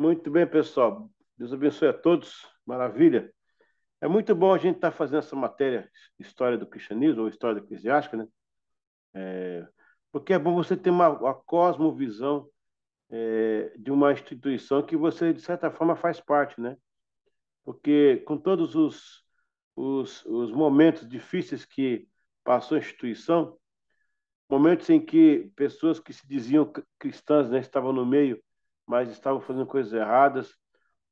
Muito bem, pessoal. Deus abençoe a todos. Maravilha. É muito bom a gente estar fazendo essa matéria, História do Cristianismo, ou História Eclesiástica, né? Porque é bom você ter uma cosmovisão de uma instituição que você, de certa forma, faz parte, né? Porque com todos os momentos difíceis que passou a instituição, momentos em que pessoas que se diziam cristãs, né, estavam no meio, mas estavam fazendo coisas erradas,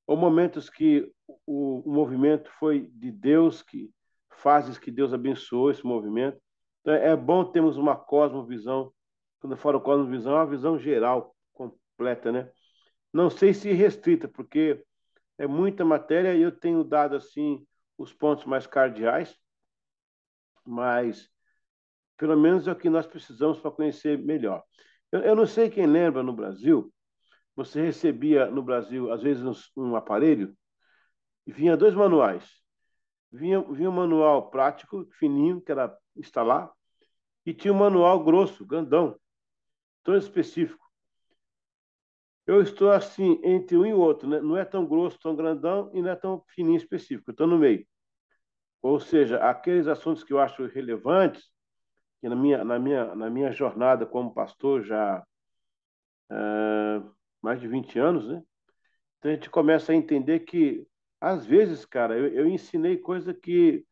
ou momentos que o movimento foi de Deus, que fases que Deus abençoou esse movimento. Então, é bom termos uma cosmovisão. Quando eu falo cosmovisão, é uma visão geral, completa, né? Não sei se restrita, porque é muita matéria e eu tenho dado assim os pontos mais cardeais, mas pelo menos é o que nós precisamos para conhecer melhor. Eu não sei quem lembra no Brasil, você recebia no Brasil, às vezes, um aparelho e vinha dois manuais. Vinha um manual prático, fininho, que era instalar, e tinha um manual grosso, grandão, todo específico. Eu estou assim, entre um e o outro, né? Não é tão grosso, tão grandão, e não é tão fininho específico, eu estou no meio. Ou seja, aqueles assuntos que eu acho relevantes, que na minha jornada como pastor já mais de 20 anos, né? Então a gente começa a entender que, às vezes, cara, eu ensinei coisa que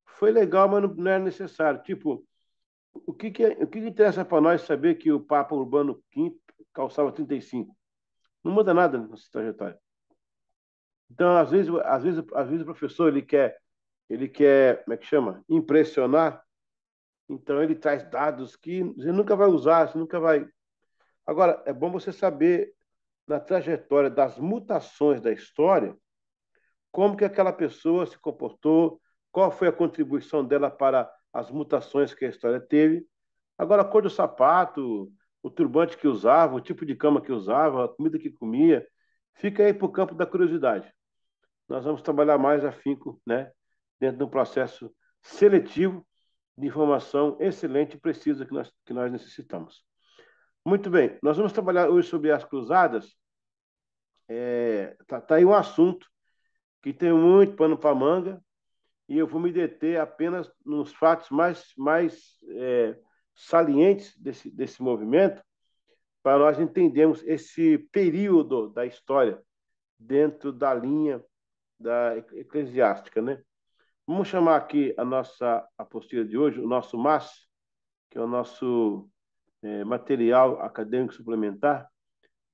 foi legal, mas não era necessário. Tipo, o que interessa para nós saber que o Papa Urbano V calçava 35? Não muda nada nessa trajetória. Então, às vezes o professor ele quer, como é que chama? Impressionar. Então ele traz dados que você nunca vai usar, você nunca vai. Agora, é bom você saber na trajetória das mutações da história como que aquela pessoa se comportou, qual foi a contribuição dela para as mutações que a história teve. Agora, a cor do sapato, o turbante que usava, o tipo de cama que usava, a comida que comia, fica aí para o campo da curiosidade. Nós vamos trabalhar mais afinco, né, dentro de um processo seletivo de informação excelente e precisa que nós necessitamos. Muito bem, nós vamos trabalhar hoje sobre as cruzadas. Tá aí um assunto que tem muito pano para manga, e eu vou me deter apenas nos fatos mais salientes desse movimento, para nós entendermos esse período da história dentro da linha da eclesiástica, né? Vamos chamar aqui a nossa apostila de hoje, o nosso MAS, que é o nosso material acadêmico suplementar.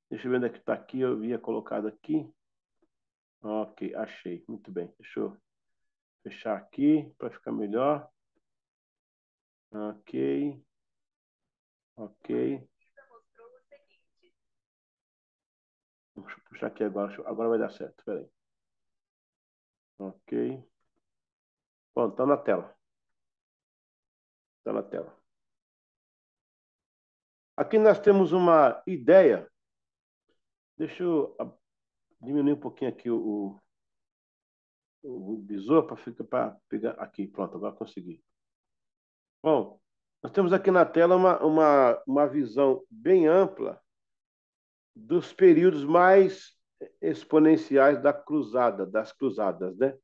Deixa eu ver onde é que está aqui, eu havia colocado aqui. Ok, achei. Muito bem. Deixa eu fechar aqui para ficar melhor. Ok, ok. Deixa eu puxar aqui agora. Agora vai dar certo. Espera aí. Ok. Bom, está na tela. Está na tela. Aqui nós temos uma ideia. Deixa eu diminuir um pouquinho aqui o visor para pegar aqui. Pronto, agora consegui. Bom, nós temos aqui na tela uma visão bem ampla dos períodos mais exponenciais das cruzadas, né?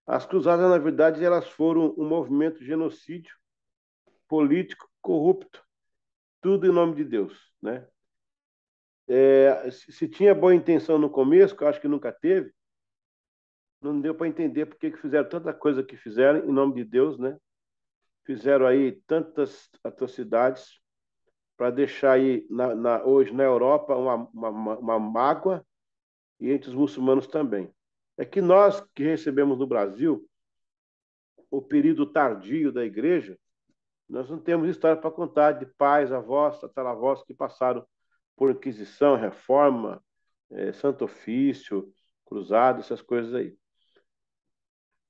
As cruzadas, na verdade, elas foram um movimento genocídio político corrupto, tudo em nome de Deus, né? Se tinha boa intenção no começo, que eu acho que nunca teve, não deu para entender por que fizeram tanta coisa que fizeram em nome de Deus, né? Fizeram aí tantas atrocidades para deixar aí hoje na Europa uma mágoa e entre os muçulmanos também. É que nós que recebemos no Brasil o período tardio da igreja, nós não temos história para contar de pais, avós, tataravós que passaram por Inquisição, Reforma, Santo Ofício, Cruzado, essas coisas aí.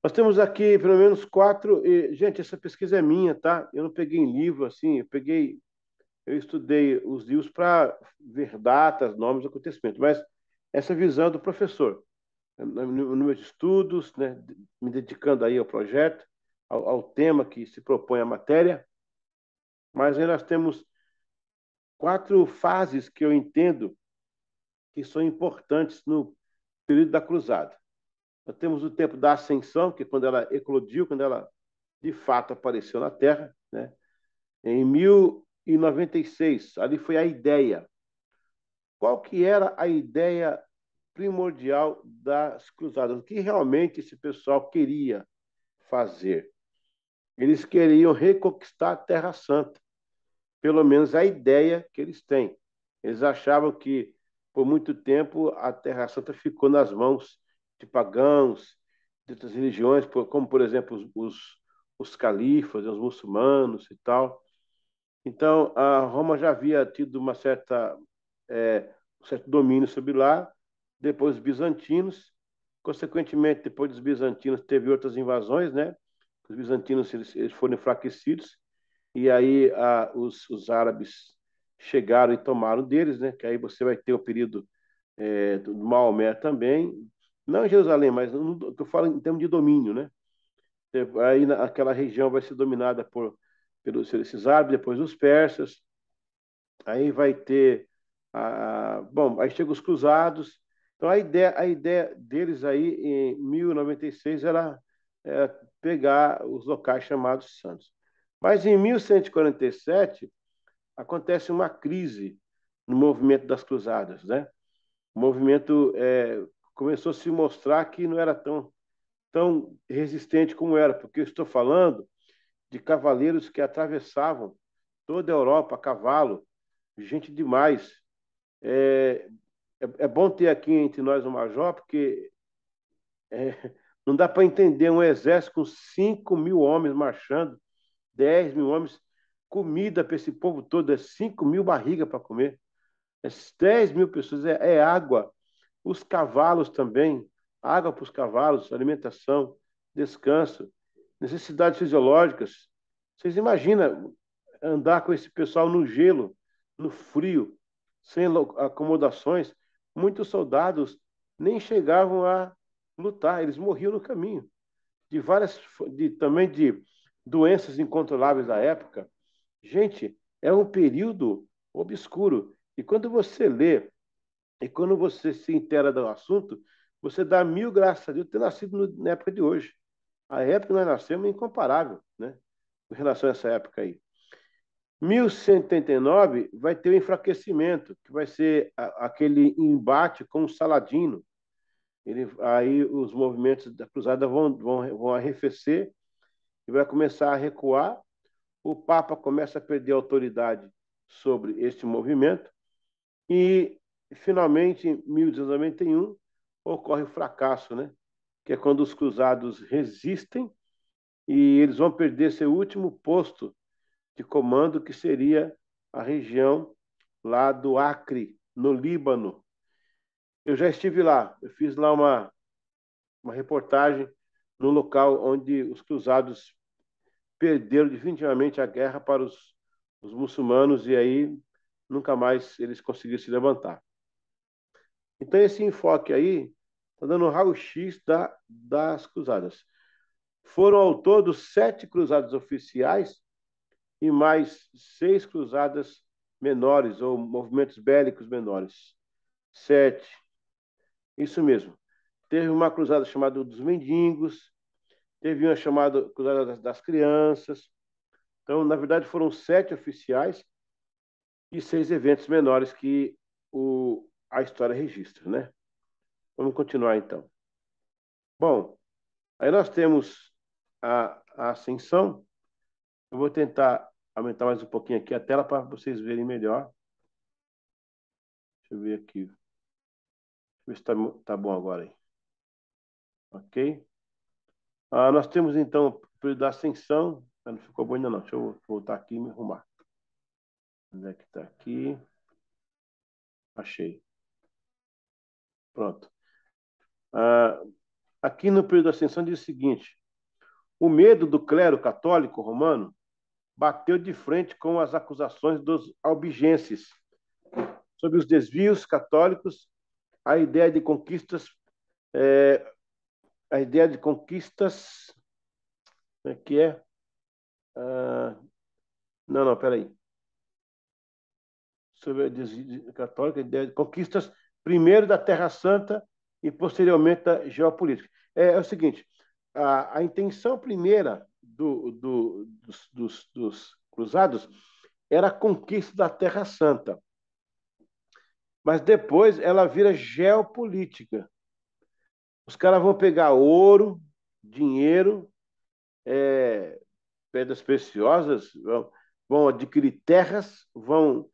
Nós temos aqui pelo menos quatro. Gente, essa pesquisa é minha, tá? Eu não peguei em livro assim, eu estudei os livros para ver datas, nomes, acontecimentos, mas essa visão é do professor, no meus estudos, né, me dedicando aí ao projeto, ao tema que se propõe a matéria, mas aí nós temos quatro fases que eu entendo que são importantes no período da cruzada. Nós temos o tempo da ascensão, que é quando ela eclodiu, quando ela de fato apareceu na Terra, né? Em 1096, ali foi a ideia. Qual que era a ideia primordial das cruzadas? O que realmente esse pessoal queria fazer? Eles queriam reconquistar a Terra Santa, pelo menos a ideia que eles têm. Eles achavam que, por muito tempo, a Terra Santa ficou nas mãos de pagãos, de outras religiões, como, por exemplo, os califas, os muçulmanos e tal. Então, a Roma já havia tido um certo domínio sobre lá, depois os bizantinos, consequentemente, depois dos bizantinos, teve outras invasões, né? Os bizantinos eles foram enfraquecidos, e aí os árabes chegaram e tomaram deles, né? Que aí você vai ter o período do Maomé também, não em Jerusalém, mas no, que eu falo em termos de domínio, né? Aí aquela região vai ser dominada pelos esses árabes, depois os persas, aí vai ter bom, aí chegam os cruzados. Então a ideia deles aí em 1096 era pegar os locais chamados santos. Mas em 1147 acontece uma crise no movimento das cruzadas, né? O movimento começou a se mostrar que não era tão resistente como era, porque eu estou falando de cavaleiros que atravessavam toda a Europa a cavalo, gente demais. É, é bom ter aqui entre nós um major, porque não dá para entender um exército com 5.000 homens marchando, 10.000 homens, comida para esse povo todo, é 5.000 barrigas para comer, é 10.000 pessoas, é água. Os cavalos também, água para os cavalos, alimentação, descanso, necessidades fisiológicas. Vocês imaginam andar com esse pessoal no gelo, no frio, sem acomodações? Muitos soldados nem chegavam a lutar, eles morriam no caminho. Também de doenças incontroláveis da época. Gente, é um período obscuro. E quando você lê e quando você se inteira do assunto, você dá mil graças a Deus ter nascido na época de hoje. A época que nós nascemos é incomparável, né? Com relação a essa época aí. 1189 vai ter o enfraquecimento, que vai ser aquele embate com o Saladino. Aí os movimentos da cruzada vão arrefecer e vai começar a recuar. O Papa começa a perder autoridade sobre este movimento e, finalmente, em 1291, ocorre o fracasso, né? Que é quando os cruzados resistem e eles vão perder seu último posto de comando, que seria a região lá do Acre, no Líbano. Eu já estive lá, eu fiz lá uma reportagem no local onde os cruzados perderam definitivamente a guerra para os muçulmanos e aí nunca mais eles conseguiram se levantar. Então, esse enfoque aí está dando um raio-x das cruzadas. Foram ao todo 7 cruzadas oficiais e mais 6 cruzadas menores, ou movimentos bélicos menores. 7. Isso mesmo. Teve uma cruzada chamada dos Mendigos, teve uma chamada Cruzada das Crianças. Então, na verdade, foram 7 oficiais e 6 eventos menores que a história registra, né? Vamos continuar, então. Bom, aí nós temos a ascensão. Eu vou tentar aumentar mais um pouquinho aqui a tela para vocês verem melhor. Deixa eu ver aqui. Deixa eu ver se tá bom agora aí. Ok? Nós temos, então, o período da ascensão. Não ficou bom ainda não. Deixa eu voltar aqui e me arrumar. Onde é que está aqui? Achei. Pronto. Ah, aqui no período da ascensão diz o seguinte: o medo do clero católico romano bateu de frente com as acusações dos albigenses sobre os desvios católicos, a ideia de conquistas, é, a ideia de conquistas, que é, não, não, peraí, sobre a católica, a ideia de conquistas primeiro da Terra Santa e posteriormente da geopolítica. É o seguinte, a intenção primeira dos cruzados era a conquista da Terra Santa, mas depois ela vira geopolítica. Os caras vão pegar ouro, dinheiro, pedras preciosas, vão adquirir terras, vão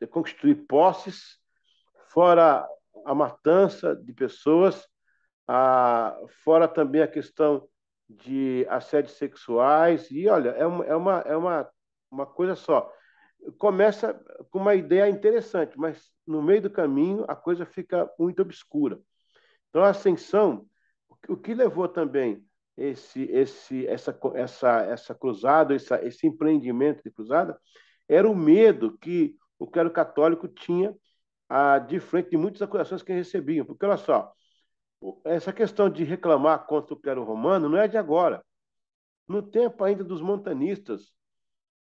construir posses, fora a matança de pessoas, fora também a questão de assédios sexuais. E olha, uma coisa só. Começa com uma ideia interessante, mas no meio do caminho a coisa fica muito obscura. Então, a ascensão, o que levou também essa cruzada, esse empreendimento de cruzada, era o medo que o clero católico tinha de frente de muitas acusações que recebiam. Porque, olha só, essa questão de reclamar contra o clero romano não é de agora. No tempo ainda dos montanistas,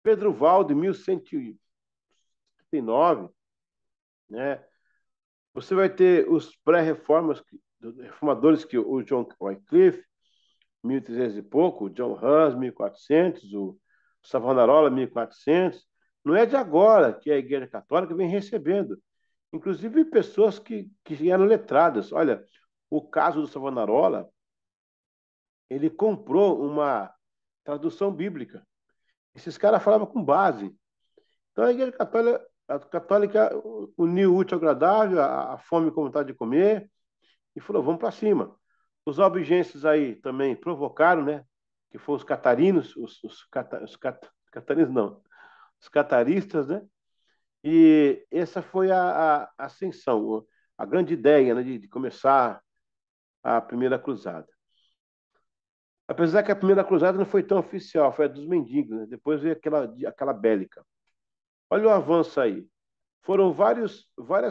Pedro Valdo, em 1139, né, você vai ter os reformadores, que o John Wycliffe, 1300 e pouco, o John Hus, 1400, o Savonarola, 1400. Não é de agora que a Igreja Católica vem recebendo. Inclusive pessoas que eram letradas. Olha, o caso do Savonarola, ele comprou uma tradução bíblica. Esses caras falavam com base. Então a Igreja Católica uniu o útil ao agradável, a fome com vontade de comer, e falou, vamos para cima. Os albigenses aí também provocaram, né? Que foram os catarinos, catarinos não, os cataristas, né? E essa foi a ascensão, a grande ideia, né, de começar a primeira cruzada. Apesar que a primeira cruzada não foi tão oficial, foi a dos mendigos, né? Depois veio aquela bélica. Olha o avanço aí. Foram várias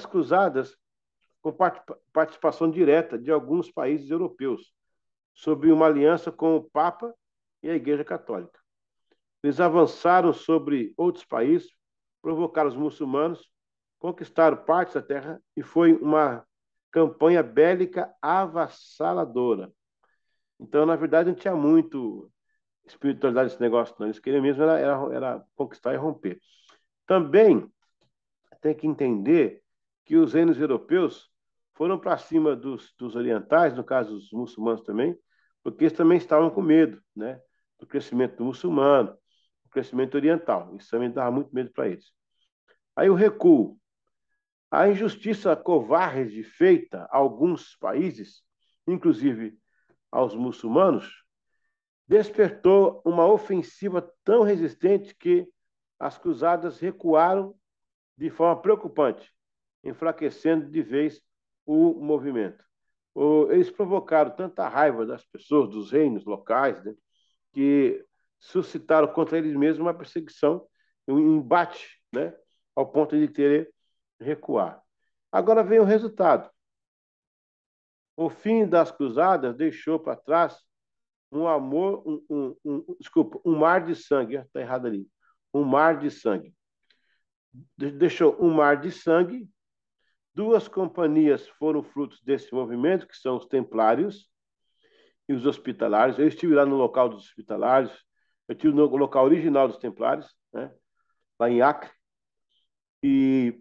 cruzadas com participação direta de alguns países europeus, sob uma aliança com o Papa e a Igreja Católica. Eles avançaram sobre outros países, provocaram os muçulmanos, conquistaram partes da terra e foi uma campanha bélica avassaladora. Então, na verdade, não tinha muito espiritualidade nesse negócio, não. Eles queriam mesmo era conquistar e romper. Também tem que entender que os reinos europeus foram para cima dos orientais, no caso dos muçulmanos também, porque eles também estavam com medo, né, do crescimento do muçulmano, do crescimento oriental. Isso também dava muito medo para eles. Aí o recuo. A injustiça covarde feita a alguns países, inclusive aos muçulmanos, despertou uma ofensiva tão resistente que as cruzadas recuaram de forma preocupante, enfraquecendo de vez o movimento. Eles provocaram tanta raiva das pessoas, dos reinos locais, né, que suscitaram contra eles mesmos uma perseguição, um embate, né, ao ponto de querer recuar. Agora vem o resultado. O fim das cruzadas deixou para trás um amor, desculpa, um mar de sangue, está errado ali, um mar de sangue. Deixou um mar de sangue. Duas companhias foram frutos desse movimento, que são os templários e os hospitalários. Eu estive lá no local dos hospitalários, eu estive no local original dos templários, né, lá em Acre, e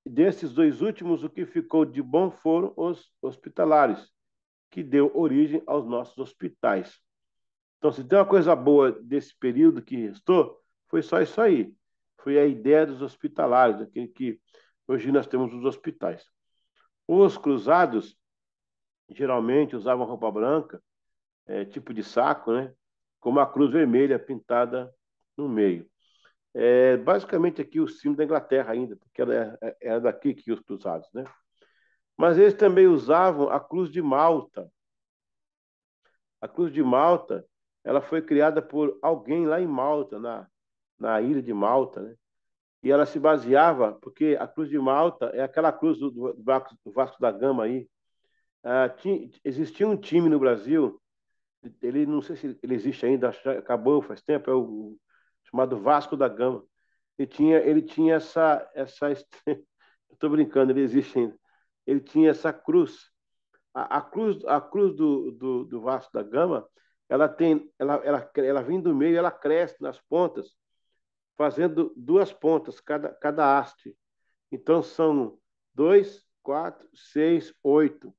desses dois últimos, o que ficou de bom foram os hospitalários, que deu origem aos nossos hospitais. Então, se tem uma coisa boa desse período que restou, foi só isso aí. Foi a ideia dos hospitalários, aquele que hoje nós temos os hospitais. Os cruzados geralmente usavam roupa branca, tipo de saco, né? Com uma cruz vermelha pintada no meio. Basicamente aqui o símbolo da Inglaterra ainda, porque era daqui que os cruzados, né? Mas eles também usavam a cruz de Malta. A cruz de Malta, ela foi criada por alguém lá em Malta, na ilha de Malta, né? E ela se baseava, porque a cruz de Malta é aquela cruz do Vasco da Gama aí. Existia um time no Brasil, ele não sei se ele existe ainda, acho que já acabou faz tempo, é o chamado Vasco da Gama. Ele tinha essa tô brincando, ele existe ainda. Ele tinha essa cruz. A cruz do Vasco da Gama, ela vem do meio, ela cresce nas pontas, fazendo duas pontas, cada haste. Então são dois, quatro, seis, oito.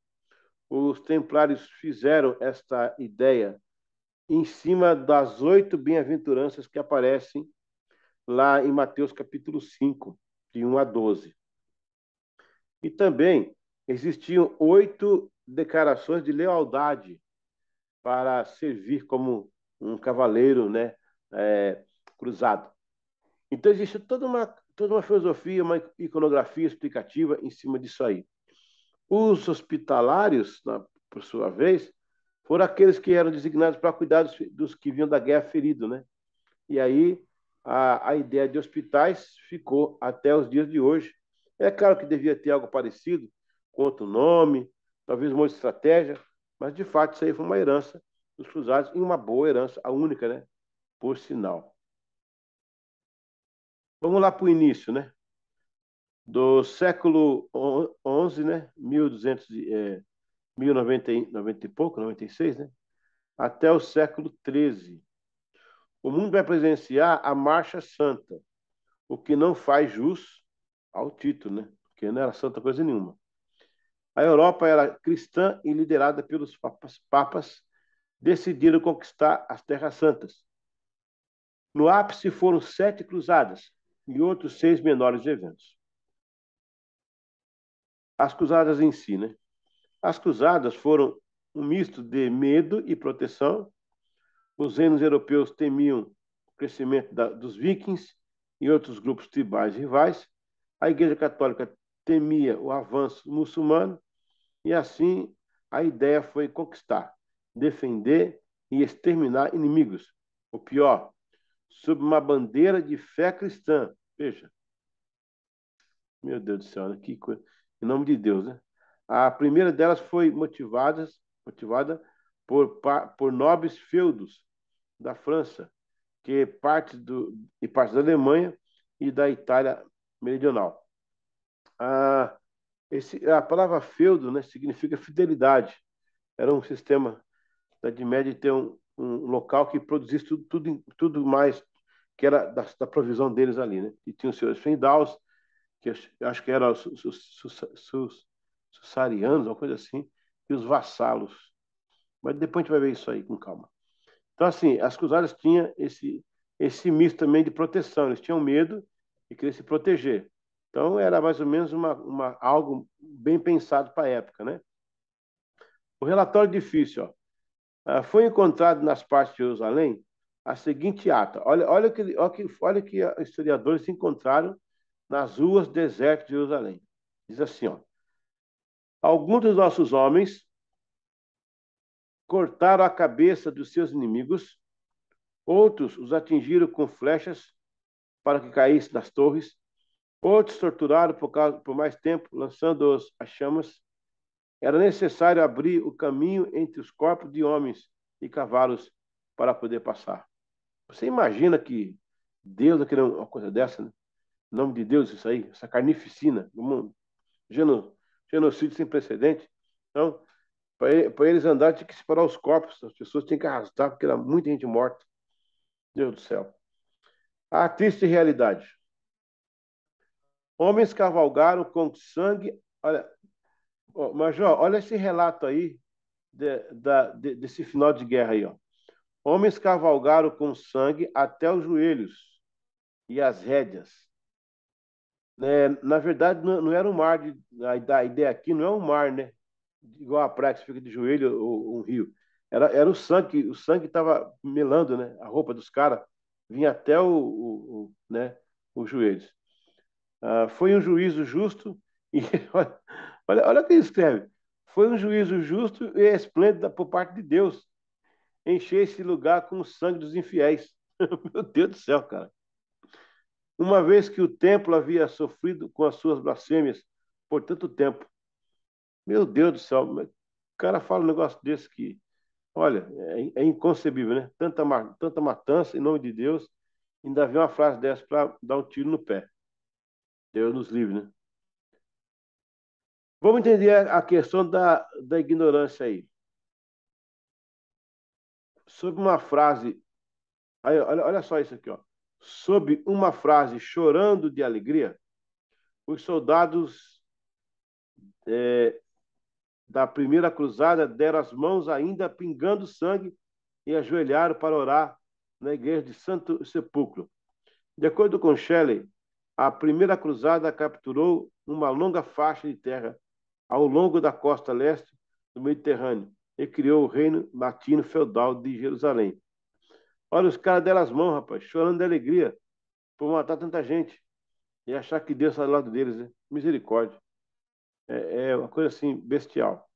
Os templários fizeram esta ideia em cima das oito bem-aventuranças que aparecem lá em Mateus capítulo 5, de 1 a 12. E também existiam oito declarações de lealdade para servir como um cavaleiro, né, cruzado. Então existe toda uma filosofia, uma iconografia explicativa em cima disso aí. Os hospitalários, por sua vez, foram aqueles que eram designados para cuidar dos que vinham da guerra ferido, né? E aí a ideia de hospitais ficou até os dias de hoje. É claro que devia ter algo parecido, com outro nome, talvez uma outra estratégia, mas de fato isso aí foi uma herança dos cruzados e uma boa herança, a única, né? Por sinal. Vamos lá para o início, né? Do século XI, né? 1200, 1090 e pouco, 96, né? Até o século XIII. O mundo vai presenciar a Marcha Santa, o que não faz jus ao título, né? Porque não era santa coisa nenhuma. A Europa era cristã e liderada pelos papas decidiram conquistar as Terras Santas. No ápice foram 7 cruzadas e outros 6 menores eventos. As cruzadas em si, né? As cruzadas foram um misto de medo e proteção. Os reinos europeus temiam o crescimento dos vikings e outros grupos tribais rivais. A Igreja Católica temia o avanço muçulmano e assim a ideia foi conquistar, defender e exterminar inimigos. O pior, sob uma bandeira de fé cristã. Veja, meu Deus do céu, né? Que coisa. Em nome de Deus, né? A primeira delas foi motivada por nobres feudos da França, que parte da Alemanha e da Itália meridional. A palavra feudo, né, significa fidelidade. Era um sistema da Idade Média de ter um local que produzisse tudo mais que era da provisão deles ali, né? E tinha os seus feudaus, que eu acho que eram os sussarianos, uma coisa assim, e os vassalos. Mas depois a gente vai ver isso aí com calma. Então, assim, as cruzadas tinham esse misto também de proteção. Eles tinham medo e queriam se proteger. Então, era mais ou menos algo bem pensado para a época, né? O relatório difícil, ó. Foi encontrado nas partes de Jerusalém a seguinte ata. Olha que historiadores encontraram nas ruas desertas de Jerusalém. Diz assim, ó. Alguns dos nossos homens cortaram a cabeça dos seus inimigos, outros os atingiram com flechas para que caíssem das torres, outros torturaram por mais tempo, lançando-os às chamas. Era necessário abrir o caminho entre os corpos de homens e cavalos para poder passar. Você imagina que Deus vai querer uma coisa dessa, né? Em nome de Deus, isso aí, essa carnificina do mundo. Genocídio sem precedente. Então, para eles andarem, tinha que separar os corpos, as pessoas tinham que arrastar, porque era muita gente morta. Deus do céu. A triste realidade. Homens cavalgaram com sangue. Olha, Major, olha esse relato aí desse final de guerra aí, ó. Homens cavalgaram com sangue até os joelhos e as rédeas. Na verdade, não era um mar. A ideia aqui não é um mar, né? Igual a praia que você fica de joelho ou um rio. Era o sangue estava melando, né? A roupa dos caras vinha até né? Os joelhos. Foi um juízo justo e olha o que ele escreve. Foi um juízo justo e esplêndido por parte de Deus encher esse lugar com o sangue dos infiéis. Meu Deus do céu, cara. Uma vez que o templo havia sofrido com as suas blasfêmias por tanto tempo. Meu Deus do céu, o cara fala um negócio desse que, olha, é inconcebível, né? Tanta matança em nome de Deus, ainda vem uma frase dessa para dar um tiro no pé. Deus nos livre, né? Vamos entender a questão da ignorância aí. Sobre uma frase, aí, olha só isso aqui, ó. Sob uma frase chorando de alegria, os soldados é, da primeira cruzada deram as mãos ainda pingando sangue e ajoelharam para orar na igreja de Santo Sepulcro. De acordo com Shelley, a primeira cruzada capturou uma longa faixa de terra ao longo da costa leste do Mediterrâneo e criou o reino latino feudal de Jerusalém. Olha, os caras deram as mãos, rapaz, chorando de alegria por matar tanta gente e achar que Deus está do lado deles, né? Misericórdia. É uma coisa assim, bestial.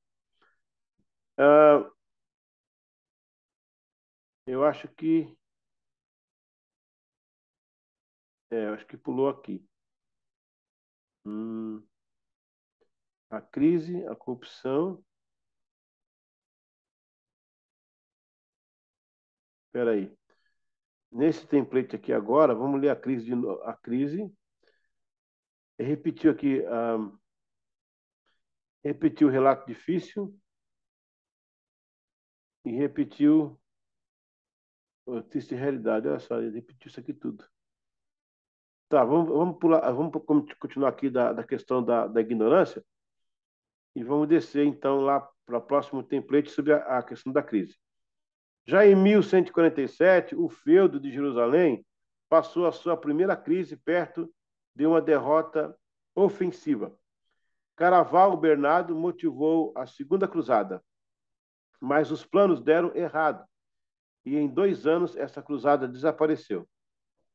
Ah, eu acho que. Eu acho que pulou aqui. Hum, a crise, a corrupção. Espera aí. Nesse template aqui agora, vamos ler a crise de novo. A crise. Repetiu aqui. Repetiu o relato difícil e repetiu a triste realidade. Olha só, ele repetiu isso aqui tudo. Tá, vamos pular, vamos continuar aqui da questão da ignorância e vamos descer então lá para o próximo template sobre a questão da crise. Já em 1147, o feudo de Jerusalém passou a sua primeira crise perto de uma derrota ofensiva. Caraval Bernardo motivou a segunda cruzada, mas os planos deram errado e em 2 anos essa cruzada desapareceu.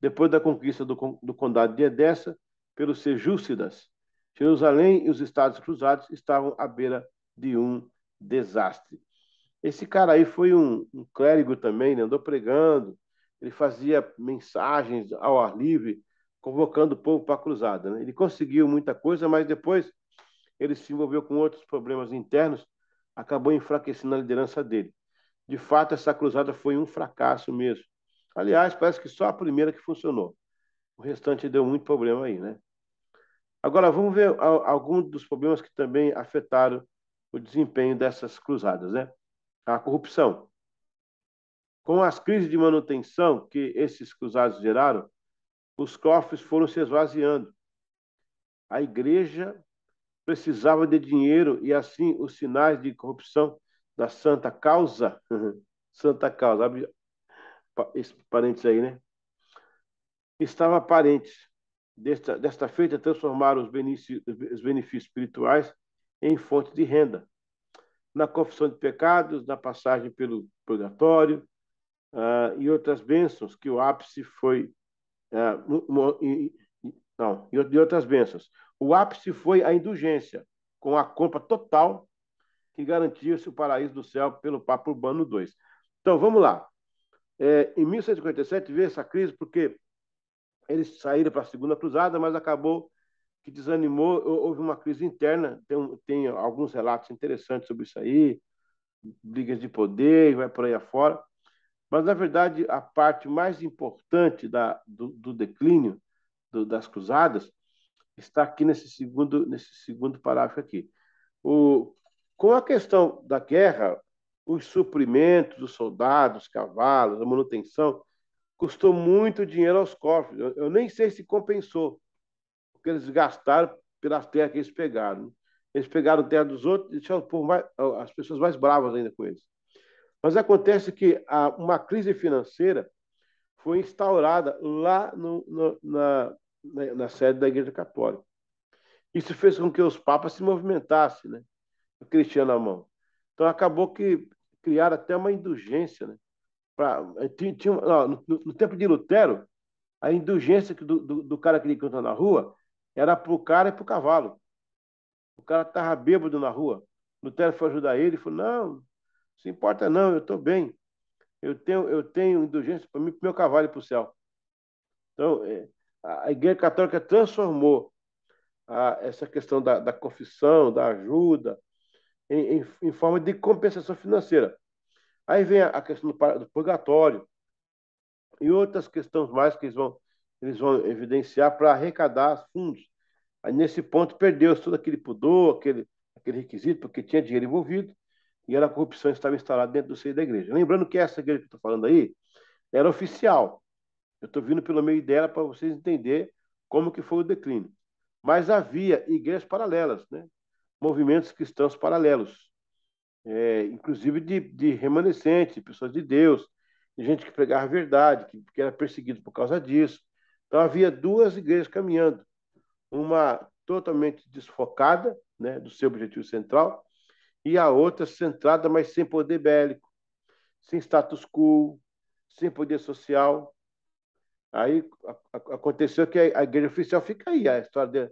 Depois da conquista do condado de Edessa pelos Seljúcidas, Jerusalém e os Estados Cruzados estavam à beira de um desastre. Esse cara aí foi um clérigo também, né? Andou pregando, ele fazia mensagens ao ar livre, convocando o povo para a cruzada. Né? Ele conseguiu muita coisa, mas depois ele se envolveu com outros problemas internos, acabou enfraquecendo a liderança dele. De fato, essa cruzada foi um fracasso mesmo. Aliás, parece que só a primeira que funcionou. O restante deu muito problema aí, né? Agora, vamos ver alguns dos problemas que também afetaram o desempenho dessas cruzadas, né? A corrupção. Com as crises de manutenção que esses cruzados geraram, os cofres foram se esvaziando. A igreja precisava de dinheiro e assim os sinais de corrupção da Santa Causa, Santa Causa, abre esse parênteses aí, né? Estava aparentes. Desta feita, transformaram os benefícios espirituais em fonte de renda. Na confissão de pecados, na passagem pelo purgatório, e outras bênçãos, que o ápice foi. Não, e outras bênçãos. O ápice foi a indulgência, com a compra total que garantia-se o paraíso do céu pelo Papa Urbano II. Então, vamos lá. Em 1157 veio essa crise porque eles saíram para a Segunda Cruzada, mas acabou que desanimou, houve uma crise interna, tem alguns relatos interessantes sobre isso aí, brigas de poder, vai por aí afora. Mas, na verdade, a parte mais importante do declínio das cruzadas está aqui nesse segundo parágrafo aqui. Com a questão da guerra, os suprimentos dos soldados, cavalos, a manutenção, custou muito dinheiro aos cofres. Eu nem sei se compensou, porque eles gastaram pelas terras que eles pegaram. Eles pegaram terra dos outros e deixaram as pessoas mais bravas ainda com eles. Mas acontece que uma crise financeira foi instaurada lá na sede da Igreja Católica. Isso fez com que os papas se movimentassem, né? O cristiano à mão. Então acabou que criaram até uma indulgência, né? No tempo de Lutero, a indulgência do cara que ele canta na rua era para o cara e para o cavalo. O cara estava bêbado na rua. Lutero foi ajudar ele e falou: Não, não se importa, não, eu estou bem. Eu tenho indulgência para mim, para o meu cavalo e para o céu. Então, a Igreja Católica transformou essa questão da confissão, da ajuda, em forma de compensação financeira. Aí vem a questão do purgatório e outras questões mais que eles vão evidenciar para arrecadar fundos. Aí, nesse ponto, perdeu-se todo aquele pudor, aquele requisito, porque tinha dinheiro envolvido e a corrupção estava instalada dentro do seio da igreja. Lembrando que essa igreja que eu estou falando aí era oficial. Eu estou vindo pelo meio dela para vocês entenderem como que foi o declínio. Mas havia igrejas paralelas, né? Movimentos cristãos paralelos, inclusive de remanescentes, pessoas de Deus, de gente que pregava a verdade, que era perseguido por causa disso. Então havia duas igrejas caminhando, uma totalmente desfocada, né, do seu objetivo central, e a outra centrada, mas sem poder bélico, sem status quo, sem poder social. Aí aconteceu que a igreja oficial fica aí, a história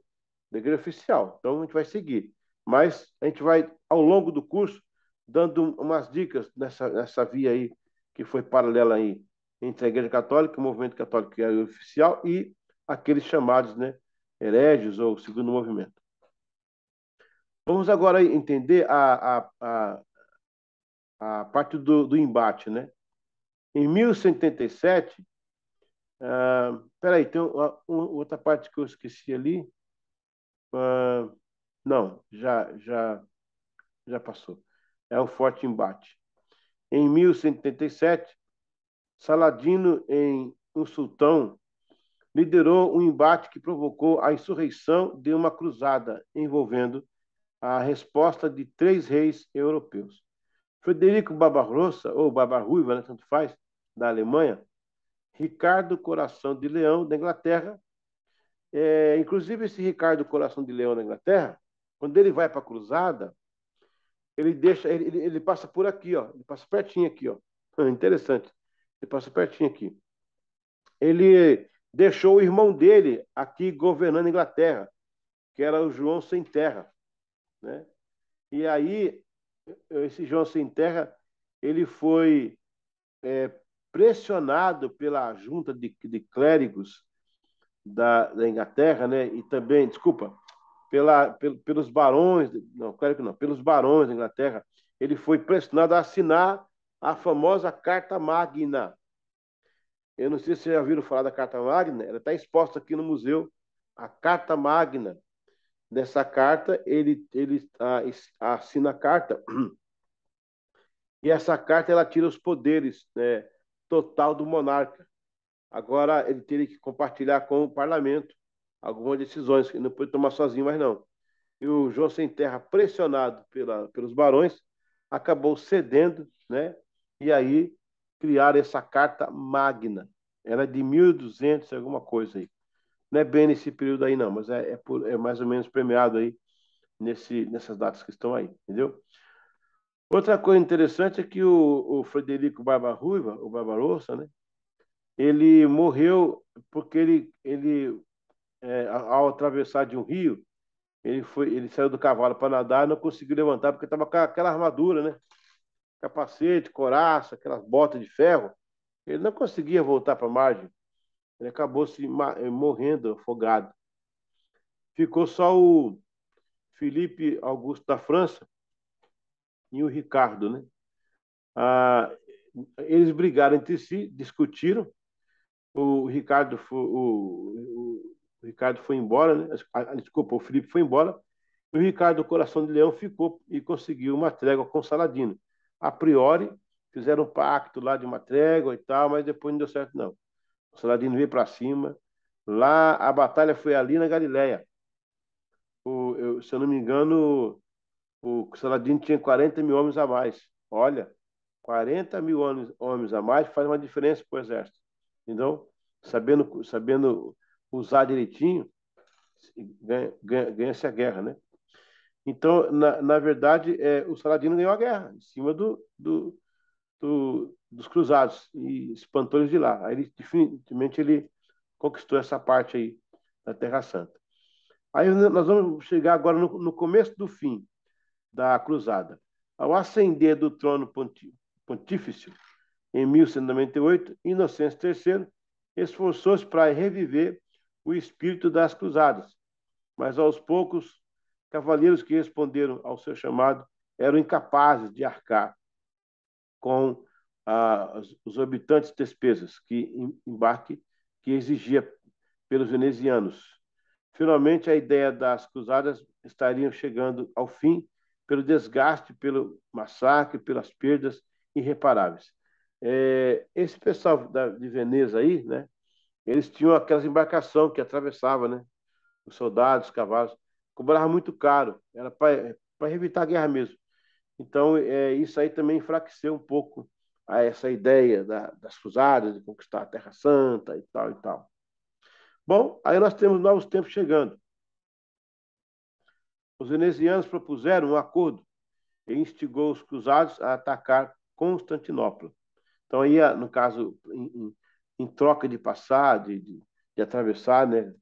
da igreja oficial. Então a gente vai seguir. Mas a gente vai, ao longo do curso, dando umas dicas nessa via aí, que foi paralela aí, entre a igreja católica, o movimento católico que é o oficial, e aqueles chamados, né, hereges ou segundo movimento. Vamos agora entender a parte do embate, né? Em 1187, peraí, tem outra parte que eu esqueci ali. Não, já passou. É o forte embate. Em 1187, Saladino, em um sultão, liderou um embate que provocou a insurreição de uma cruzada envolvendo a resposta de três reis europeus. Frederico Barbarossa, ou Barbarruiva, né, tanto faz, da Alemanha, Ricardo Coração de Leão, da Inglaterra. Inclusive, esse Ricardo Coração de Leão, da Inglaterra, quando ele vai para a cruzada, ele passa por aqui, ó, ele passa pertinho aqui, ó. Interessante. Ele passa pertinho aqui. Ele deixou o irmão dele aqui governando a Inglaterra, que era o João Sem Terra, né? E aí esse João Sem Terra, ele foi pressionado pela junta de clérigos da Inglaterra, né? E também, desculpa, pelos barões, não, clérigo não, pelos barões da Inglaterra, ele foi pressionado a assinar a famosa Carta Magna. Eu não sei se vocês já ouviram falar da Carta Magna, ela está exposta aqui no museu, a Carta Magna. Dessa carta, ele assina a carta, e essa carta ela tira os poderes, né, total do monarca. Agora ele teria que compartilhar com o parlamento algumas decisões, que ele não pode tomar sozinho mais não. E o João Sem Terra, pressionado pelos barões, acabou cedendo, né? E aí criaram essa Carta Magna. Era de 1200 alguma coisa aí. Não é bem nesse período aí não, mas é mais ou menos premiado aí nessas datas que estão aí, entendeu? Outra coisa interessante é que o Frederico Barbarruiva, o Barbarossa, né? Ele morreu porque ao atravessar de um rio, ele saiu do cavalo para nadar e não conseguiu levantar porque estava com aquela armadura, né? Capacete, coraça, aquelas botas de ferro. Ele não conseguia voltar para a margem. Ele acabou morrendo afogado. Ficou só o Felipe Augusto da França e o Ricardo, né? Ah, eles brigaram entre si, discutiram. O Ricardo o Ricardo foi embora, né? Desculpa, o Felipe foi embora. E o Ricardo, Coração de Leão, ficou e conseguiu uma trégua com o Saladino. A priori, fizeram um pacto lá de uma trégua e tal, mas depois não deu certo, não. O Saladino veio para cima. Lá, a batalha foi ali na Galileia. Se eu não me engano, o Saladino tinha 40 mil homens a mais. Olha, 40 mil homens a mais faz uma diferença para o exército. Então, sabendo usar direitinho, ganha-se a guerra, né? Então, na verdade, o Saladino ganhou a guerra em cima dos cruzados e espantou eles de lá. Aí, definitivamente, ele conquistou essa parte aí da Terra Santa. Aí nós vamos chegar agora no começo do fim da cruzada. Ao ascender do trono pontífice, em 1198, Inocêncio III esforçou-se para reviver o espírito das cruzadas, mas aos poucos, cavaleiros que responderam ao seu chamado eram incapazes de arcar com os habitantes despesas que embarque que exigia pelos venezianos. Finalmente, a ideia das cruzadas estariam chegando ao fim pelo desgaste, pelo massacre, pelas perdas irreparáveis. Esse pessoal de Veneza aí, né? Eles tinham aquelas embarcações que atravessavam, né? Os soldados, os cavalos, cobrava muito caro, era para evitar a guerra mesmo. Então, isso aí também enfraqueceu um pouco essa ideia das cruzadas, de conquistar a Terra Santa e tal e tal. Bom, aí nós temos novos tempos chegando. Os venezianos propuseram um acordo e instigou os cruzados a atacar Constantinopla. Então, aí, no caso, em troca de passar, de atravessar, né,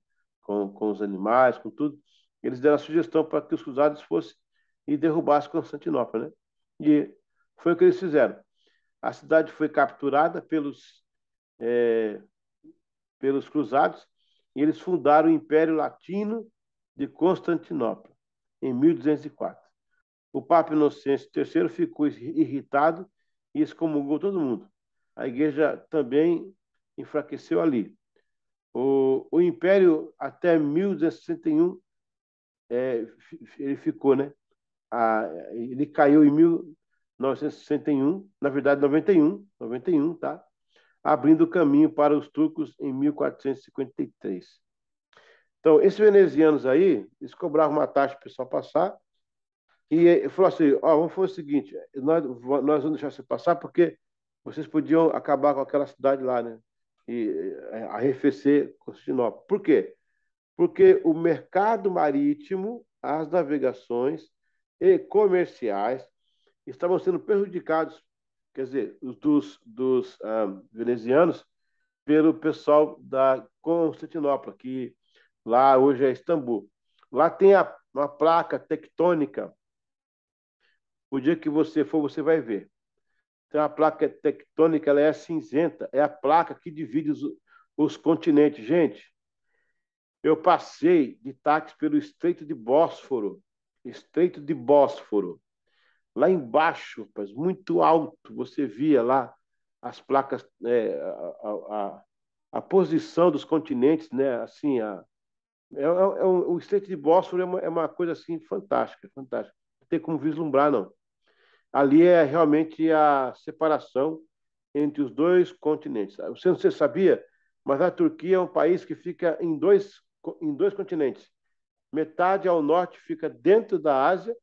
com os animais, com tudo, eles deram a sugestão para que os cruzados fossem e derrubassem Constantinopla, né? E foi o que eles fizeram. A cidade foi capturada é, pelos cruzados e eles fundaram o Império Latino de Constantinopla, em 1204. O Papa Inocêncio III ficou irritado e excomungou todo mundo. A igreja também enfraqueceu ali. O Império, até 1261, ele ficou, né? Ele caiu em 1961, na verdade, 91, tá? Abrindo caminho para os turcos em 1453. Então, esses venezianos aí, eles cobravam uma taxa para o pessoal passar e falou assim, ó, vamos fazer o seguinte, nós vamos deixar você passar porque vocês podiam acabar com aquela cidade lá, né? E arrefecer Constantinopla. Por quê? Porque o mercado marítimo, as navegações e comerciais estavam sendo prejudicados, quer dizer, dos venezianos, pelo pessoal da Constantinopla, que lá hoje é Istambul. Lá tem uma placa tectônica. O dia que você for, você vai ver. Tem uma placa tectônica, ela é cinzenta, é a placa que divide os continentes. Gente, eu passei de táxi pelo Estreito de Bósforo. Lá embaixo, rapaz, muito alto, você via lá as placas, a posição dos continentes, né? Assim, o Estreito de Bósforo é uma coisa assim fantástica, fantástica. Não tem como vislumbrar, não. Ali é realmente a separação entre os dois continentes. Você não sabia, mas a Turquia é um país que fica em dois continentes. Metade ao norte fica dentro da Ásia,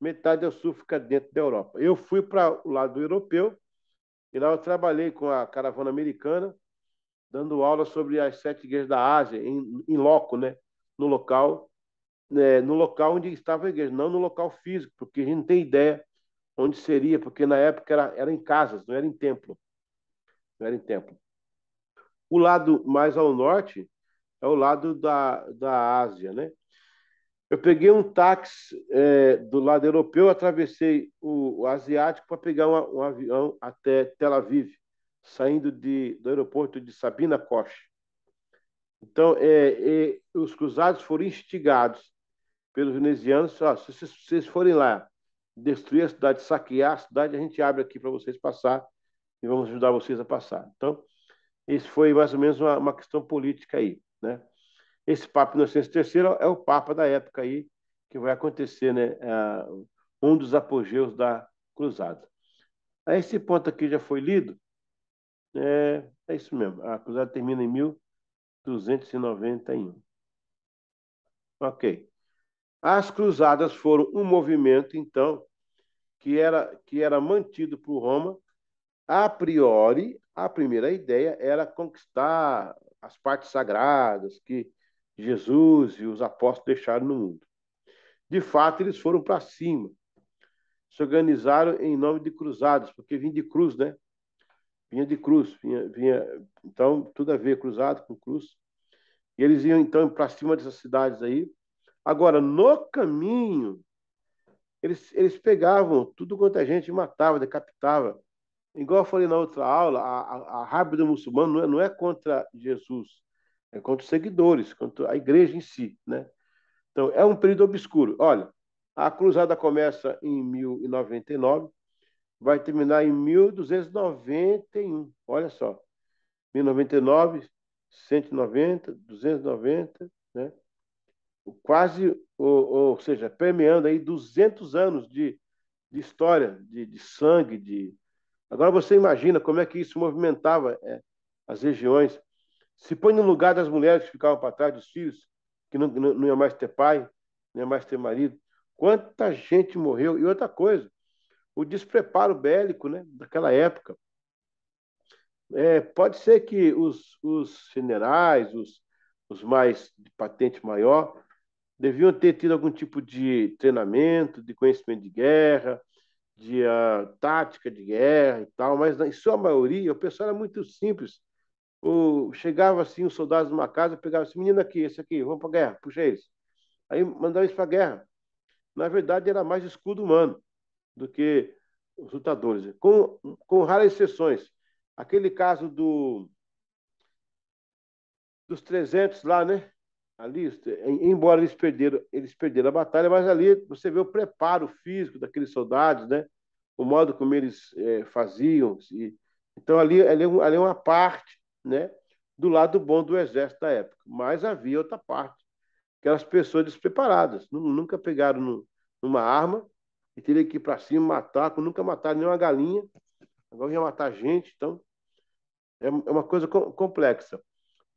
metade ao sul fica dentro da Europa. Eu fui para o lado europeu e lá eu trabalhei com a caravana americana, dando aula sobre as sete igrejas da Ásia, em loco, né? No local, no local onde estava a igreja, não no local físico, porque a gente não tem ideia onde seria, porque na época era em casas, não era em templo. Não era em templo. O lado mais ao norte é o lado da Ásia, né? Eu peguei um táxi do lado europeu, atravessei o asiático para pegar um avião até Tel Aviv, saindo do aeroporto de Sabina Koch. Então, os cruzados foram instigados pelos venezianos. Se vocês forem lá destruir a cidade, saquear a cidade, a gente abre aqui para vocês passar e vamos ajudar vocês a passar. Então, isso foi mais ou menos uma questão política aí, né? Esse Papa Inocêncio III é o Papa da época aí, que vai acontecer, né? Um dos apogeus da Cruzada. Esse ponto aqui já foi lido. É isso mesmo. A Cruzada termina em 1291. Ok. As Cruzadas foram um movimento, então, que era mantido por Roma. A priori, a primeira ideia era conquistar as partes sagradas que Jesus e os apóstolos deixaram no mundo. De fato, eles foram para cima. Se organizaram em nome de cruzados, porque vinha de cruz, né? Vinha de cruz, então tudo a ver cruzado com cruz. E eles iam então para cima dessas cidades aí. Agora, no caminho, eles pegavam tudo quanto a gente matava, decapitava. Igual eu falei na outra aula, a raiva do muçulmano não é contra Jesus, é contra os seguidores, contra a igreja em si, né? Então, é um período obscuro. Olha, a cruzada começa em 1099, vai terminar em 1291. Olha só, 1099, 190, 290, né? quase, ou seja, permeando aí 200 anos de história, de sangue, de... Agora você imagina como é que isso movimentava as regiões. Se põe no lugar das mulheres que ficavam para trás, dos filhos, que não ia mais ter pai, não ia mais ter marido. Quanta gente morreu. E outra coisa, o despreparo bélico, né, daquela época. Pode ser que os generais, os mais de patente maior, deviam ter tido algum tipo de treinamento, de conhecimento de guerra, de tática de guerra e tal, mas em sua maioria o pessoal era muito simples. Chegava assim, os soldados numa casa, pegava esse menino aqui, esse aqui, vamos para a guerra, puxa eles. Aí mandava eles para a guerra. Na verdade, era mais escudo humano do que os lutadores, com raras exceções. Aquele caso dos 300 lá, né? Ali, embora eles perderam a batalha, mas ali você vê o preparo físico daqueles soldados, né? O modo como eles faziam. Então ali é uma parte, né? Do lado bom do exército da época. Mas havia outra parte, aquelas pessoas despreparadas, nunca pegaram numa arma e teriam que ir para cima matar, nunca mataram nenhuma galinha, agora ia matar gente, então é uma coisa complexa.